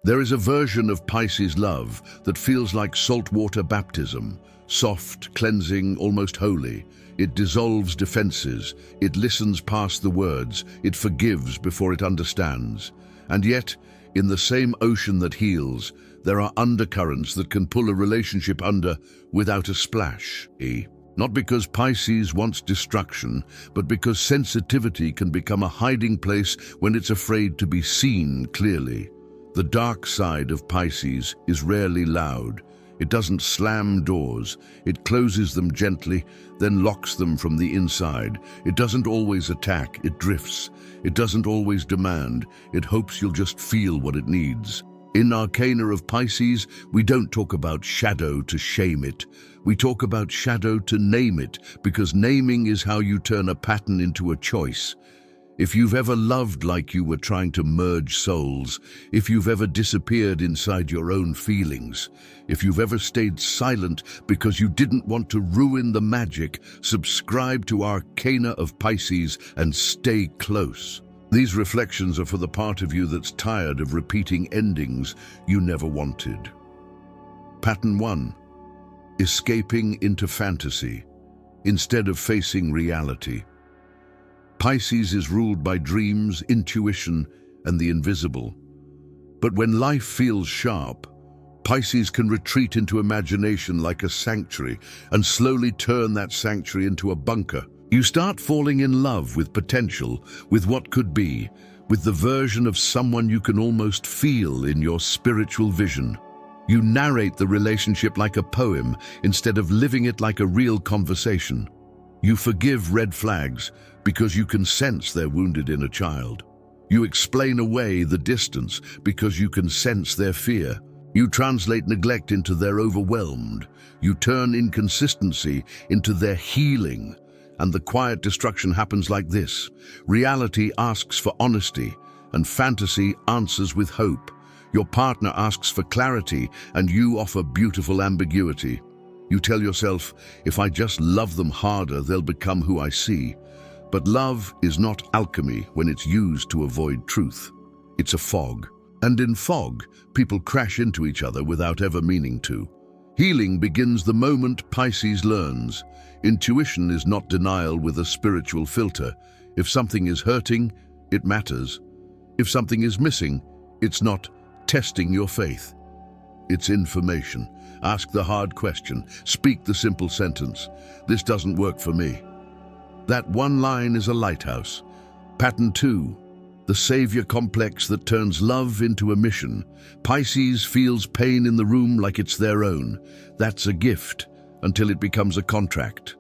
There is a version of Pisces love that feels like saltwater baptism, soft, cleansing, almost holy. It dissolves defenses, it listens past the words, it forgives before it understands. And yet, in the same ocean that heals, there are undercurrents that can pull a relationship under without a splash. Not because Pisces wants destruction, but because sensitivity can become a hiding place when it's afraid to be seen clearly. The dark side of Pisces is rarely loud. It doesn't slam doors. It closes them gently, then locks them from the inside. It doesn't always attack. It drifts. It doesn't always demand. It hopes you'll just feel what it needs. In Arcana of Pisces, we don't talk about shadow to shame it. We talk about shadow to name it, because naming is how you turn a pattern into a choice. If you've ever loved like you were trying to merge souls, if you've ever disappeared inside your own feelings, if you've ever stayed silent because you didn't want to ruin the magic, subscribe to Arcana of Pisces and stay close. These reflections are for the part of you that's tired of repeating endings you never wanted. Pattern 1. Escaping into fantasy instead of facing reality. Pisces is ruled by dreams, intuition, and the invisible. But when life feels sharp, Pisces can retreat into imagination like a sanctuary and slowly turn that sanctuary into a bunker. You start falling in love with potential, with what could be, with the version of someone you can almost feel in your spiritual vision. You narrate the relationship like a poem instead of living it like a real conversation. You forgive red flags because you can sense their wounded inner child. You explain away the distance because you can sense their fear. You translate neglect into their overwhelmed. You turn inconsistency into their healing. And the quiet destruction happens like this. Reality asks for honesty, and fantasy answers with hope. Your partner asks for clarity, and you offer beautiful ambiguity. You tell yourself, if I just love them harder, they'll become who I see. But love is not alchemy when it's used to avoid truth. It's a fog. And in fog, people crash into each other without ever meaning to. Healing begins the moment Pisces learns. Intuition is not denial with a spiritual filter. If something is hurting, it matters. If something is missing, it's not testing your faith. It's information. Ask the hard question. Speak the simple sentence. This doesn't work for me. That one line is a lighthouse. Pattern 2. The savior complex that turns love into a mission. Pisces feels pain in the room like it's their own. That's a gift until it becomes a contract.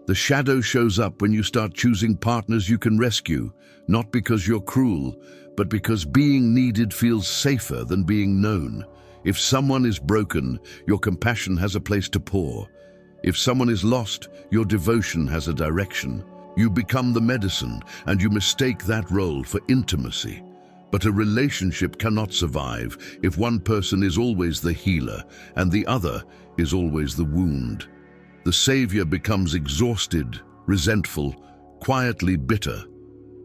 The shadow shows up when you start choosing partners you can rescue, not because you're cruel, but because being needed feels safer than being known. If someone is broken, your compassion has a place to pour. If someone is lost, your devotion has a direction. You become the medicine, and you mistake that role for intimacy. But a relationship cannot survive if one person is always the healer and the other is always the wound. The savior becomes exhausted, resentful, quietly bitter.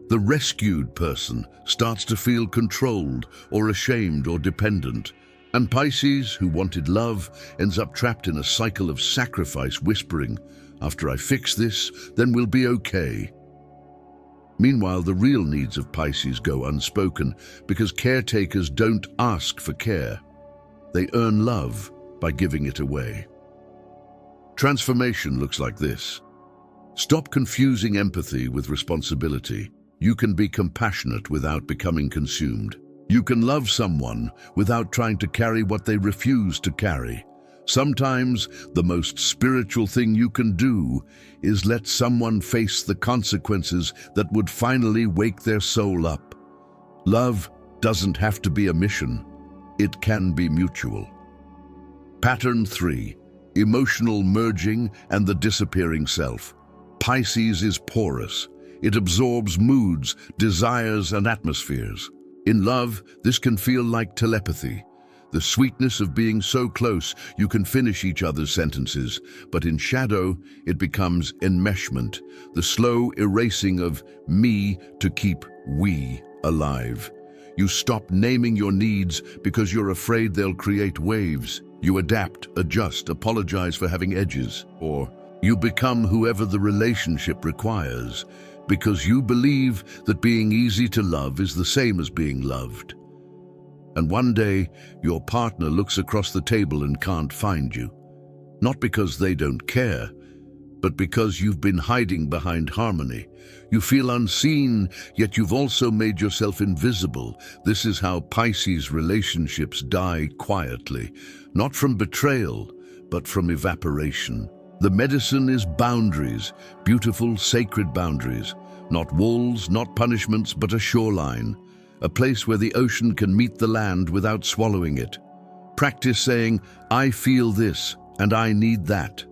The rescued person starts to feel controlled or ashamed or dependent. And Pisces, who wanted love, ends up trapped in a cycle of sacrifice, whispering, after I fix this, then we'll be okay. Meanwhile, the real needs of Pisces go unspoken because caretakers don't ask for care. They earn love by giving it away. Transformation looks like this. Stop confusing empathy with responsibility. You can be compassionate without becoming consumed. You can love someone without trying to carry what they refuse to carry. Sometimes the most spiritual thing you can do is let someone face the consequences that would finally wake their soul up. Love doesn't have to be a mission. It can be mutual. Pattern 3. Emotional merging and the disappearing self. Pisces is porous. It absorbs moods, desires, and atmospheres. In love, this can feel like telepathy. The sweetness of being so close you can finish each other's sentences, but in shadow, it becomes enmeshment, the slow erasing of me to keep we alive. You stop naming your needs because you're afraid they'll create waves. You adapt, adjust, apologize for having edges, or you become whoever the relationship requires because you believe that being easy to love is the same as being loved. And one day, your partner looks across the table and can't find you. Not because they don't care, but because you've been hiding behind harmony. You feel unseen, yet you've also made yourself invisible. This is how Pisces relationships die quietly, not from betrayal, but from evaporation. The medicine is boundaries, beautiful, sacred boundaries. Not walls, not punishments, but a shoreline. A place where the ocean can meet the land without swallowing it. Practice saying, I feel this, and I need that.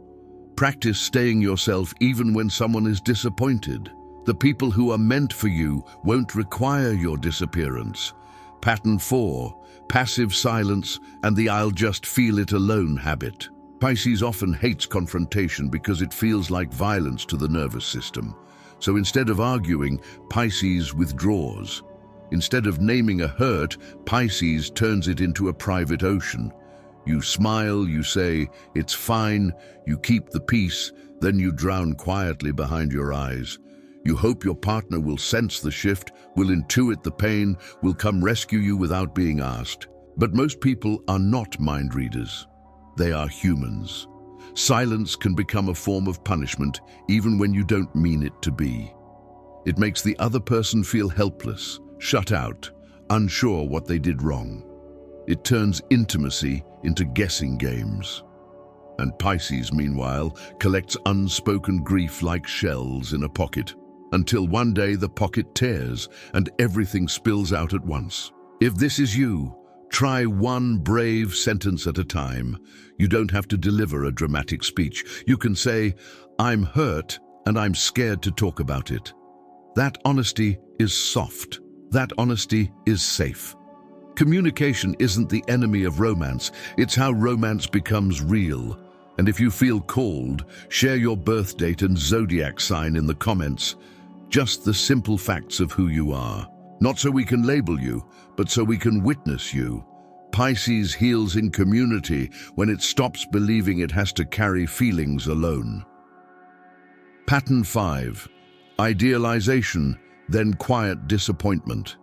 Practice staying yourself even when someone is disappointed. The people who are meant for you won't require your disappearance. Pattern 4, passive silence and the I'll just feel it alone habit. Pisces often hates confrontation because it feels like violence to the nervous system. So instead of arguing, Pisces withdraws. Instead of naming a hurt, Pisces turns it into a private ocean. You smile, you say, it's fine, you keep the peace, then you drown quietly behind your eyes. You hope your partner will sense the shift, will intuit the pain, will come rescue you without being asked. But most people are not mind readers. They are humans. Silence can become a form of punishment, even when you don't mean it to be. It makes the other person feel helpless, shut out, unsure what they did wrong. It turns intimacy into guessing games. And Pisces, meanwhile, collects unspoken grief like shells in a pocket, until one day the pocket tears and everything spills out at once. If this is you, try one brave sentence at a time. You don't have to deliver a dramatic speech. You can say, I'm hurt and I'm scared to talk about it. That honesty is soft. That honesty is safe. Communication isn't the enemy of romance. It's how romance becomes real. And if you feel called, share your birth date and zodiac sign in the comments. Just the simple facts of who you are. Not so we can label you, but so we can witness you. Pisces heals in community when it stops believing it has to carry feelings alone. Pattern 5. Idealization, then quiet disappointment.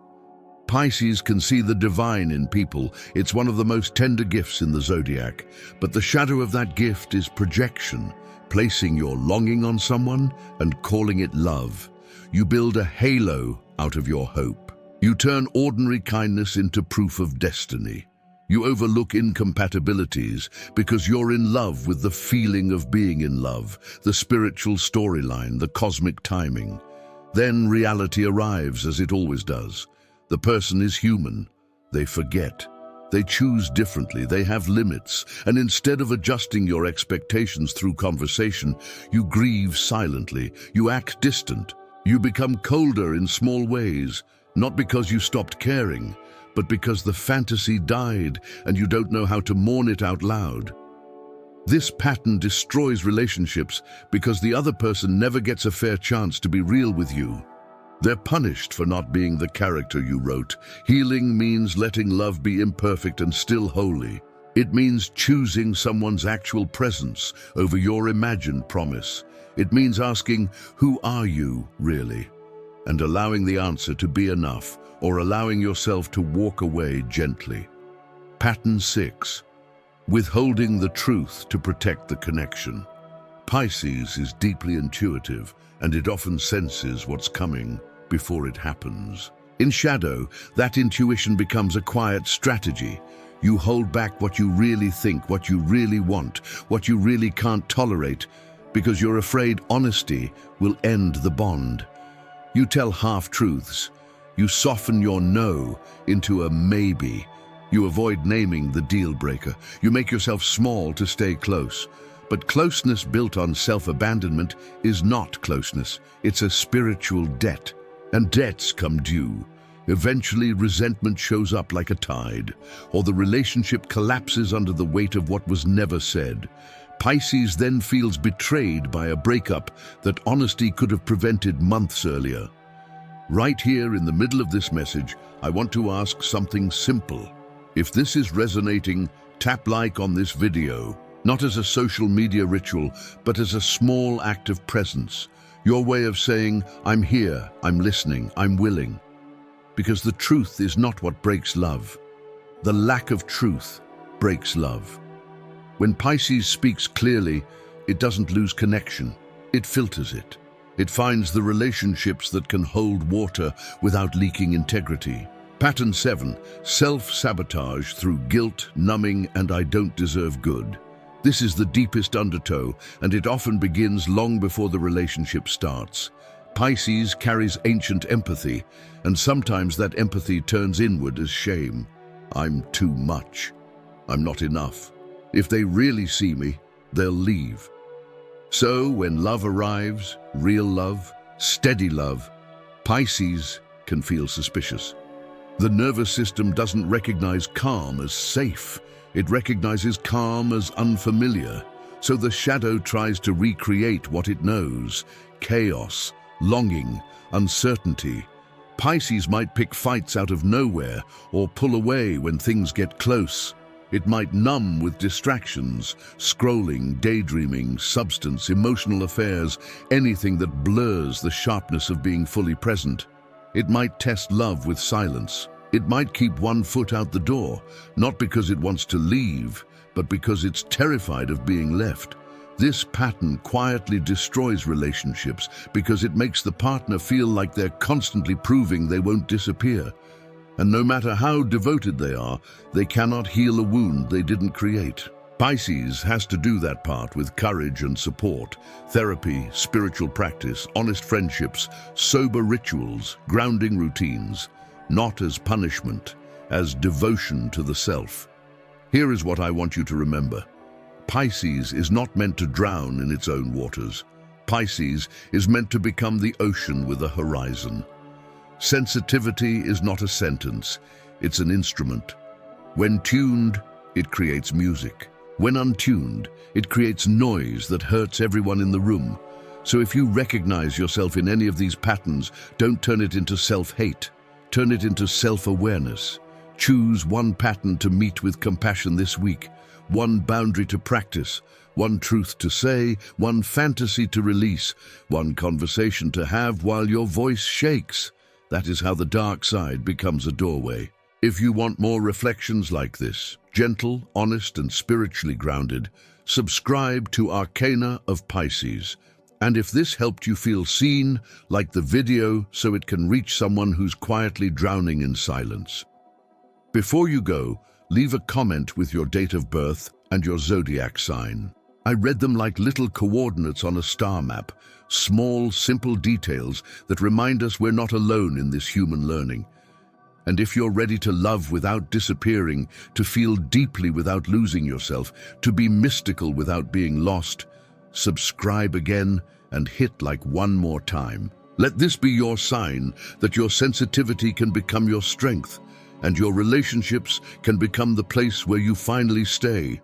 Pisces can see the divine in people. It's one of the most tender gifts in the zodiac. But the shadow of that gift is projection, placing your longing on someone and calling it love. You build a halo out of your hope. You turn ordinary kindness into proof of destiny. You overlook incompatibilities because you're in love with the feeling of being in love, the spiritual storyline, the cosmic timing. Then reality arrives, as it always does. The person is human. They forget. They choose differently. They have limits. And instead of adjusting your expectations through conversation, you grieve silently. You act distant. You become colder in small ways, not because you stopped caring, but because the fantasy died and you don't know how to mourn it out loud. This pattern destroys relationships because the other person never gets a fair chance to be real with you. They're punished for not being the character you wrote. Healing means letting love be imperfect and still holy. It means choosing someone's actual presence over your imagined promise. It means asking, who are you, really? And allowing the answer to be enough, or allowing yourself to walk away gently. Pattern 6. Withholding the truth to protect the connection. Pisces is deeply intuitive, and it often senses what's coming before it happens. In shadow, that intuition becomes a quiet strategy. You hold back what you really think, what you really want, what you really can't tolerate, because you're afraid honesty will end the bond. You tell half-truths. You soften your no into a maybe. You avoid naming the deal breaker. You make yourself small to stay close. But closeness built on self-abandonment is not closeness. It's a spiritual debt. And debts come due. Eventually, resentment shows up like a tide, or the relationship collapses under the weight of what was never said. Pisces then feels betrayed by a breakup that honesty could have prevented months earlier. Right here in the middle of this message, I want to ask something simple. If this is resonating, tap like on this video, not as a social media ritual, but as a small act of presence. Your way of saying, I'm here, I'm listening, I'm willing. Because the truth is not what breaks love. The lack of truth breaks love. When Pisces speaks clearly, it doesn't lose connection. It filters it. It finds the relationships that can hold water without leaking integrity. Pattern 7, self-sabotage through guilt, numbing, and I don't deserve good. This is the deepest undertow, and it often begins long before the relationship starts. Pisces carries ancient empathy, and sometimes that empathy turns inward as shame. I'm too much. I'm not enough. If they really see me, they'll leave. So when love arrives, real love, steady love, Pisces can feel suspicious. The nervous system doesn't recognize calm as safe. It recognizes calm as unfamiliar. So the shadow tries to recreate what it knows: chaos, longing, uncertainty. Pisces might pick fights out of nowhere or pull away when things get close. It might numb with distractions, scrolling, daydreaming, substance, emotional affairs, anything that blurs the sharpness of being fully present. It might test love with silence. It might keep one foot out the door, not because it wants to leave, but because it's terrified of being left. This pattern quietly destroys relationships because it makes the partner feel like they're constantly proving they won't disappear. And no matter how devoted they are, they cannot heal a wound they didn't create. Pisces has to do that part with courage and support, therapy, spiritual practice, honest friendships, sober rituals, grounding routines, not as punishment, as devotion to the self. Here is what I want you to remember. Pisces is not meant to drown in its own waters. Pisces is meant to become the ocean with a horizon. Sensitivity is not a sentence, it's an instrument. When tuned, it creates music. When untuned, it creates noise that hurts everyone in the room. So if you recognize yourself in any of these patterns, don't turn it into self-hate. Turn it into self-awareness. Choose one pattern to meet with compassion this week, one boundary to practice, one truth to say, one fantasy to release, one conversation to have while your voice shakes. That is how the dark side becomes a doorway. If you want more reflections like this, gentle, honest, and spiritually grounded, subscribe to Arcana of Pisces. And if this helped you feel seen, like the video so it can reach someone who's quietly drowning in silence. Before you go, leave a comment with your date of birth and your zodiac sign. I read them like little coordinates on a star map, small, simple details that remind us we're not alone in this human learning. And if you're ready to love without disappearing, to feel deeply without losing yourself, to be mystical without being lost, subscribe again and hit like one more time. Let this be your sign that your sensitivity can become your strength, and your relationships can become the place where you finally stay.